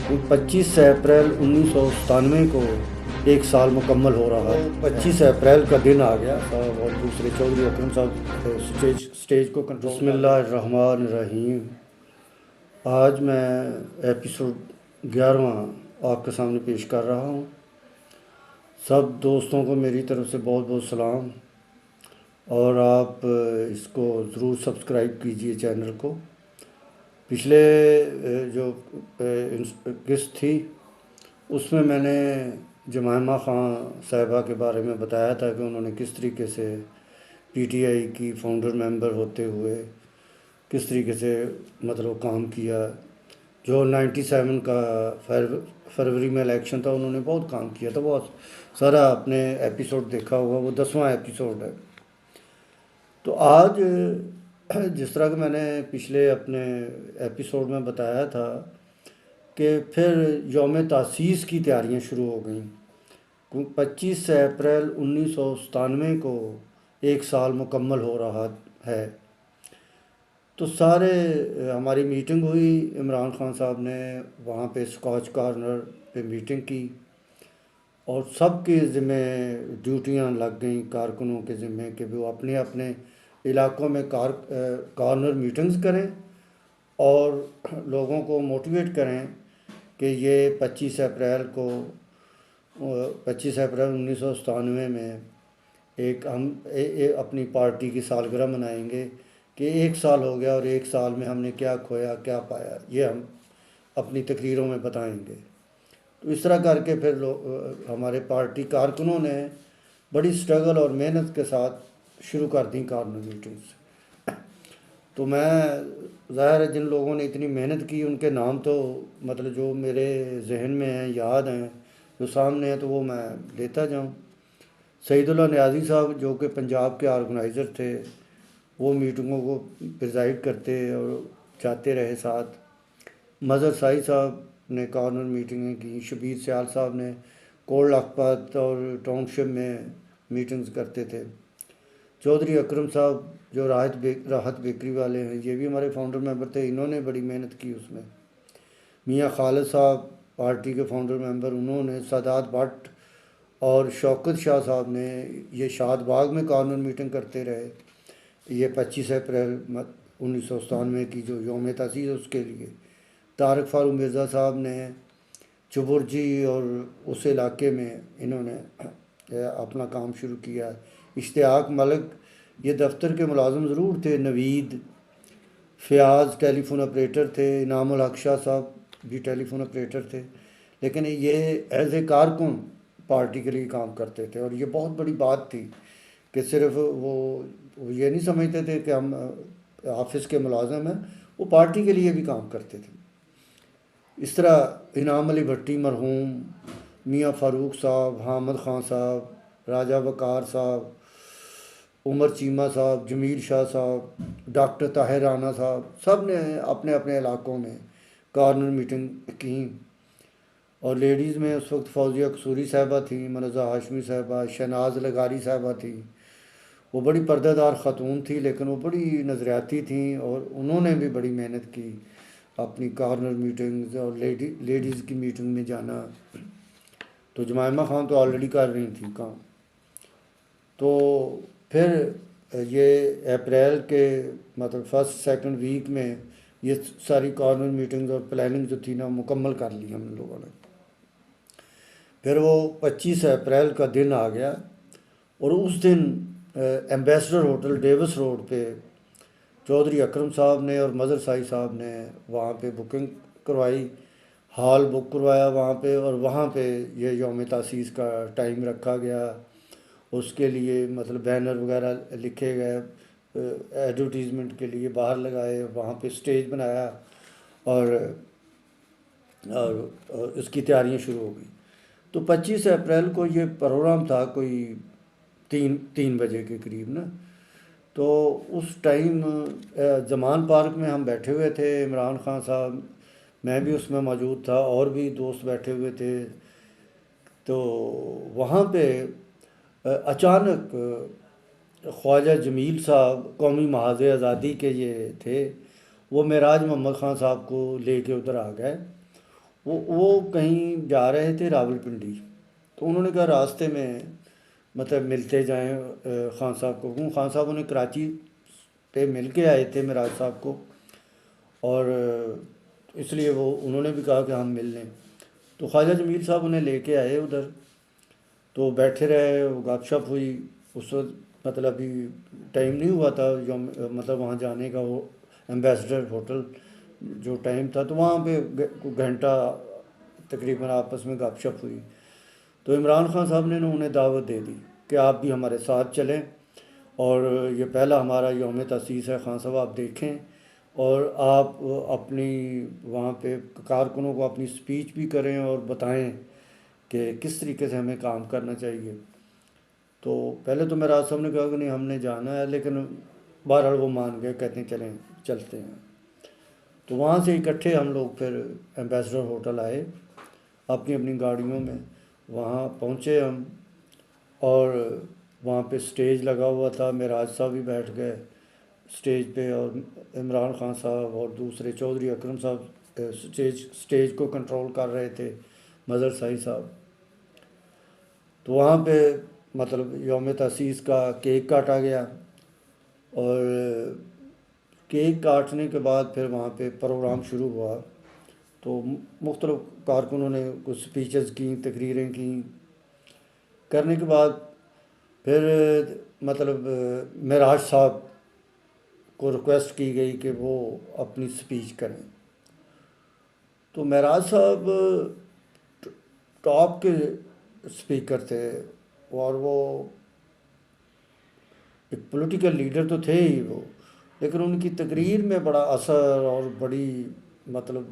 25 April 1997 کو ایک سال مکمل ہو رہا ہے۔ 25 اپریل کا دن آ گیا صاحب، اور دوسرے چودھری اکرم صاحب سٹیج کو کنٹرول۔ بسم اللہ الرحمن الرحیم۔ آج میں ایپیسوڈ 11واں آپ کے سامنے پیش کر رہا ہوں۔ سب دوستوں کو میری طرف سے بہت بہت سلام، اور آپ اس کو ضرور سبسکرائب کیجئے چینل کو۔ پچھلے جو قسط تھی اس میں نے جمائمہ خان صاحبہ کے بارے میں بتایا تھا کہ انہوں نے کس طریقے سے پی ٹی آئی کی فاؤنڈر ممبر ہوتے ہوئے کس طریقے سے مطلب کام کیا۔ جو 97 کا فروری میں الیکشن تھا، انہوں نے بہت کام کیا تھا، بہت سارا اپنے ایپیسوڈ دیکھا ہوگا، وہ 10واں ایپیسوڈ ہے۔ تو آج جس طرح کہ میں نے پچھلے اپنے ایپیسوڈ میں بتایا تھا کہ پھر یوم تاسیس کی تیاریاں شروع ہو گئیں۔ 25 اپریل 1997 کو ایک سال مکمل ہو رہا ہے۔ تو سارے ہماری میٹنگ ہوئی، عمران خان صاحب نے وہاں پہ اسکاچ کارنر پہ میٹنگ کی، اور سب کے ذمہ ڈیوٹیاں لگ گئیں کارکنوں کے ذمہ کہ وہ اپنے اپنے علاقوں میں کارنر میٹنگز کریں اور لوگوں کو موٹیویٹ کریں کہ یہ 25 اپریل 1997 میں ہم اپنی پارٹی کی سالگرہ منائیں گے کہ ایک سال ہو گیا، اور ایک سال میں ہم نے کیا کھویا کیا پایا، یہ ہم اپنی تقریروں میں بتائیں گے۔ تو اس طرح کر کے پھر ہمارے پارٹی کارکنوں نے بڑی سٹرگل اور محنت کے ساتھ شروع کر دیں کارنر میٹنگز۔ تو میں ظاہر ہے جن لوگوں نے اتنی محنت کی ان کے نام تو مطلب جو میرے ذہن میں ہیں، یاد ہیں، جو سامنے ہیں، تو وہ میں لیتا جاؤں۔ سعید اللہ نیازی صاحب جو کہ پنجاب کے آرگنائزر تھے، وہ میٹنگوں کو پریزائڈ کرتے اور جاتے رہے ساتھ۔ مظہر سائی صاحب نے کارنر میٹنگیں کی۔ شبیر سیال صاحب نے کوٹ لکھپت اور ٹاؤن شپ میں میٹنگز کرتے تھے۔ چودھری اکرم صاحب جو راحت بیکری والے ہیں، یہ بھی ہمارے فاؤنڈر ممبر تھے، انہوں نے بڑی محنت کی اس میں۔ میاں خالد صاحب پارٹی کے فاؤنڈر ممبر، انہوں نے۔ سادات بٹ اور شوکت شاہ صاحب نے یہ شاد باغ میں کارنر میٹنگ کرتے رہے، یہ 25 اپریل 1997 کی جو یوم تاسیس ہے اس کے لیے۔ طارق فاروق مرزا صاحب نے چبرجی اور اس علاقے میں انہوں نے اپنا کام شروع کیا۔ اشتیاق ملک یہ دفتر کے ملازم ضرور تھے۔ نوید فیاض ٹیلی فون آپریٹر تھے۔ انعام الحق شاہ صاحب بھی ٹیلی فون آپریٹر تھے، لیکن یہ ایز اے کارکن پارٹی کے لیے کام کرتے تھے، اور یہ بہت بڑی بات تھی کہ صرف وہ یہ نہیں سمجھتے تھے کہ ہم آفس کے ملازم ہیں، وہ پارٹی کے لیے بھی کام کرتے تھے۔ اس طرح انعام علی بھٹی مرحوم، میاں فاروق صاحب، حامد خان صاحب، راجہ وقار صاحب، عمر چیمہ صاحب، جمیل شاہ صاحب، ڈاکٹر طاہر رانا صاحب، سب نے اپنے اپنے علاقوں میں کارنر میٹنگ کی۔ اور لیڈیز میں اس وقت فوزیہ قصوری صاحبہ تھیں، منزہ ہاشمی صاحبہ، شہناز لغاری صاحبہ تھیں۔ وہ بڑی پردہ دار خاتون تھی، لیکن وہ بڑی نظریاتی تھیں، اور انہوں نے بھی بڑی محنت کی اپنی کارنر میٹنگز اور لیڈیز کی میٹنگ میں جانا۔ تو جمائمہ خان تو آلریڈی کر رہی تھیں کام۔ تو پھر یہ اپریل کے مطلب فرسٹ سیکنڈ ویک میں یہ ساری کارنر میٹنگز اور پلاننگ جو تھی نا مکمل کر لی ہم لوگوں نے۔ پھر وہ 25 اپریل کا دن آ گیا، اور اس دن ایمبیسڈر ہوٹل ڈیوس روڈ پہ چودھری اکرم صاحب نے اور مظہر سائی صاحب نے وہاں پہ بکنگ کروائی، ہال بک کروایا وہاں پہ، اور وہاں پہ یہ یوم تاسیس کا ٹائم رکھا گیا۔ اس کے لیے مطلب بینر وغیرہ لکھے گئے، ایڈورٹیزمنٹ کے لیے باہر لگائے، وہاں پہ سٹیج بنایا، اور اس کی تیاریاں شروع ہو گئی۔ تو 25 اپریل کو یہ پروگرام تھا کوئی 3 بجے کے قریب نا۔ تو اس ٹائم زمان پارک میں ہم بیٹھے ہوئے تھے، عمران خان صاحب، میں بھی اس میں موجود تھا، اور بھی دوست بیٹھے ہوئے تھے۔ تو وہاں پہ اچانک خواجہ جمیل صاحب قومی محاذ آزادی کے یہ تھے، وہ معراج محمد خان صاحب کو لے کے ادھر آ گئے، وہ کہیں جا رہے تھے راولپنڈی، تو انہوں نے کہا راستے میں مطلب ملتے جائیں خان صاحب کو، کیوں خان صاحب انہیں کراچی پہ مل کے آئے تھے معراج صاحب کو، اور اس لیے انہوں نے بھی کہا کہ ہم مل لیں۔ تو خواجہ جمیل صاحب انہیں لے کے آئے ادھر، تو بیٹھے رہے، گپ شپ ہوئی۔ اس وقت مطلب ابھی ٹائم نہیں ہوا تھا مطلب وہاں جانے کا، وہ ایمبیسڈر ہوٹل جو ٹائم تھا، تو وہاں پہ گھنٹہ تقریباً آپس میں گپ شپ ہوئی۔ تو عمران خان صاحب نے انہیں دعوت دے دی کہ آپ بھی ہمارے ساتھ چلیں، اور یہ پہلا ہمارا یوم تاسیس ہے خان صاحب، آپ دیکھیں، اور آپ اپنی وہاں پہ کارکنوں کو اپنی سپیچ بھی کریں اور بتائیں کہ کس طریقے سے ہمیں کام کرنا چاہیے۔ تو پہلے تو میرا صاحب نے کہا کہ نہیں ہم نے جانا ہے، لیکن بہرحال وہ مان گئے، کہتے ہیں چلیں چلتے ہیں۔ تو وہاں سے اکٹھے ہم لوگ پھر ایمبیسڈر ہوٹل آئے اپنی اپنی گاڑیوں میں، وہاں پہنچے ہم، اور وہاں پہ سٹیج لگا ہوا تھا، معراج صاحب بھی بیٹھ گئے سٹیج پہ، اور عمران خان صاحب اور دوسرے چودھری اکرم صاحب سٹیج کو کنٹرول کر رہے تھے، مظہر سائی صاحب۔ تو وہاں پہ مطلب یوم تاسیس کا کیک کاٹا گیا، اور کیک کاٹنے کے بعد پھر وہاں پہ پروگرام شروع ہوا۔ تو مختلف کارکنوں نے کچھ سپیچز کیں، تقریریں کیں، کرنے کے بعد پھر مطلب معراج صاحب کو ریکویسٹ کی گئی کہ وہ اپنی سپیچ کریں۔ تو معراج صاحب ٹاپ کے اسپیکر تھے، اور وہ ایک پولیٹیکل لیڈر تو تھے ہی وہ، لیکن ان کی تقریر میں بڑا اثر اور بڑی مطلب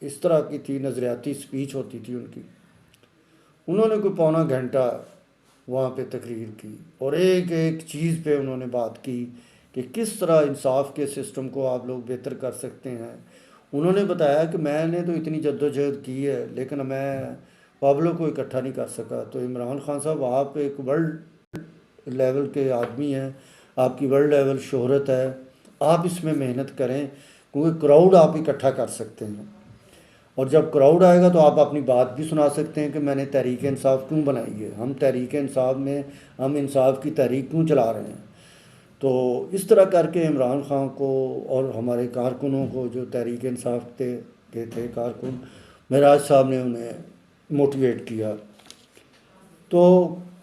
اس طرح کی تھی، نظریاتی سپیچ ہوتی تھی ان کی۔ انہوں نے کوئی پونا گھنٹہ وہاں پہ تقریر کی، اور ایک ایک چیز پہ انہوں نے بات کی کہ کس طرح انصاف کے سسٹم کو آپ لوگ بہتر کر سکتے ہیں۔ انہوں نے بتایا کہ میں نے تو اتنی جد و جہد کی ہے، لیکن میں پبلک کو اکٹھا نہیں کر سکا۔ تو عمران خان صاحب آپ ایک ورلڈ لیول کے آدمی ہیں، آپ کی ورلڈ لیول شہرت ہے، آپ اس میں محنت کریں، کیونکہ کراؤڈ آپ اکٹھا کر سکتے ہیں، اور جب کراؤڈ آئے گا تو آپ اپنی بات بھی سنا سکتے ہیں کہ میں نے تحریک انصاف کیوں بنائی ہے، ہم تحریک انصاف میں ہم انصاف کی تحریک کیوں چلا رہے ہیں۔ تو اس طرح کر کے عمران خان کو اور ہمارے کارکنوں کو، جو تحریک انصاف کے تھے کارکن، معراج صاحب نے انہیں موٹیویٹ کیا۔ تو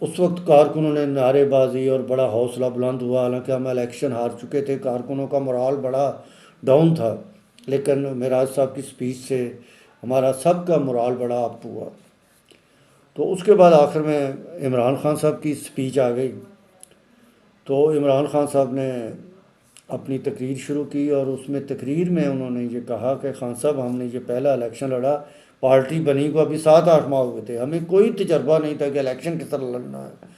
اس وقت کارکنوں نے نعرے بازی اور بڑا حوصلہ بلند ہوا، حالانکہ ہم الیکشن ہار چکے تھے، کارکنوں کا مرال بڑا ڈاؤن تھا، لیکن معراج صاحب کی سپیچ سے ہمارا سب کا مرال بڑا اپ ہوا۔ تو اس کے بعد آخر میں عمران خان صاحب کی سپیچ آ گئی، تو عمران خان صاحب نے اپنی تقریر شروع کی، اور اس میں تقریر میں انہوں نے یہ کہا کہ خان صاحب ہم نے یہ پہلا الیکشن لڑا، پارٹی بنی کو ابھی 7-8 ماہ ہوئے تھے، ہمیں کوئی تجربہ نہیں تھا کہ الیکشن کس طرح لڑنا ہے،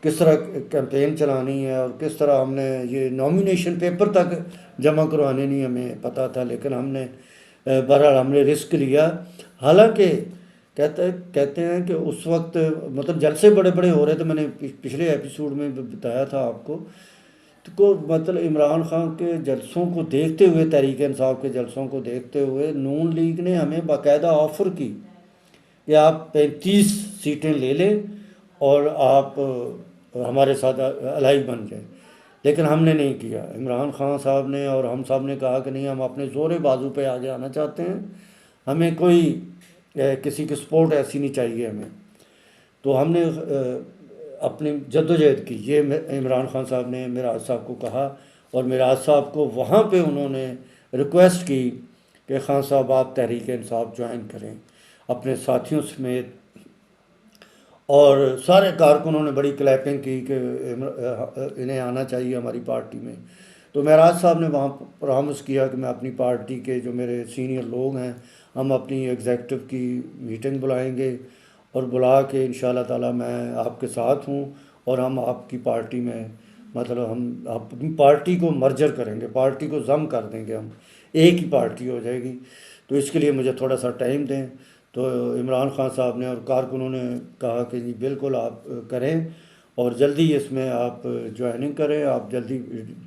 کس طرح کیمپین چلانی ہے، اور کس طرح ہم نے یہ نامینیشن پیپر تک جمع کروانے نہیں ہمیں پتہ تھا، لیکن ہم نے بہرحال ہم نے رسک لیا۔ حالانکہ کہتے ہیں کہ اس وقت مطلب جلسے بڑے بڑے ہو رہے تھے، میں نے پچھلے ایپیسوڈ میں بتایا تھا آپ کو، تو مطلب عمران خان کے جلسوں کو دیکھتے ہوئے، تحریک انصاف کے جلسوں کو دیکھتے ہوئے، نون لیگ نے ہمیں باقاعدہ آفر کی کہ آپ 35 سیٹیں لے لیں اور آپ ہمارے ساتھ الائی بن جائیں، لیکن ہم نے نہیں کیا۔ عمران خان صاحب نے اور ہم صاحب نے کہا کہ نہیں، ہم اپنے زور بازو پہ آگے آنا چاہتے ہیں، ہمیں کوئی کسی کی سپورٹ ایسی نہیں چاہیے ہمیں۔ تو ہم نے اپنی جد و جہد کی، یہ عمران خان صاحب نے معراج صاحب کو کہا، اور معراج صاحب کو وہاں پہ انہوں نے ریکویسٹ کی کہ خان صاحب آپ تحریک انصاف جوائن کریں اپنے ساتھیوں سمیت، اور سارے کارکنوں نے بڑی کلیپنگ کی کہ انہیں آنا چاہیے ہماری پارٹی میں۔ تو معراج صاحب نے وہاں پرامس کیا کہ میں اپنی پارٹی کے جو میرے سینئر لوگ ہیں، ہم اپنی ایگزیکٹو کی میٹنگ بلائیں گے، اور بلا کے انشاءاللہ تعالیٰ میں آپ کے ساتھ ہوں، اور ہم آپ کی پارٹی میں مطلب ہم اپنی پارٹی کو مرجر کریں گے، پارٹی کو ضم کر دیں گے، ہم ایک ہی پارٹی ہو جائے گی، تو اس کے لیے مجھے تھوڑا سا ٹائم دیں۔ تو عمران خان صاحب نے اور کارکنوں نے کہا کہ جی بالکل آپ کریں، اور جلدی اس میں آپ جوائننگ کریں، آپ جلدی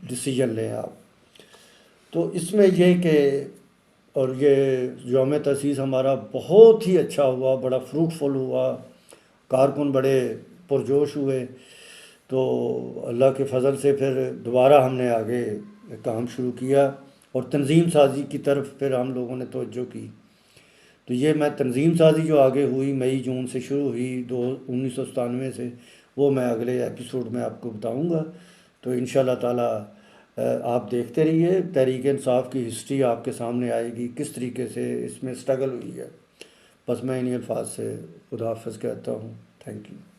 ڈیسیجن لیں آپ۔ تو اس میں یہ کہ اور یہ یوم تاسیس ہمارا بہت ہی اچھا ہوا، بڑا فروٹفل ہوا، کارکن بڑے پرجوش ہوئے۔ تو اللہ کے فضل سے پھر دوبارہ ہم نے آگے کام شروع کیا اور تنظیم سازی کی طرف پھر ہم لوگوں نے توجہ کی۔ تو یہ میں تنظیم سازی جو آگے ہوئی مئی جون سے شروع ہوئی 1997 سے، وہ میں اگلے ایپیسوڈ میں آپ کو بتاؤں گا۔ تو انشاءاللہ تعالیٰ آپ دیکھتے رہیے، تحریک انصاف کی ہسٹری آپ کے سامنے آئے گی، کس طریقے سے اس میں سٹرگل ہوئی ہے۔ بس میں انہی الفاظ سے خدا حافظ کہتا ہوں۔ Thank you.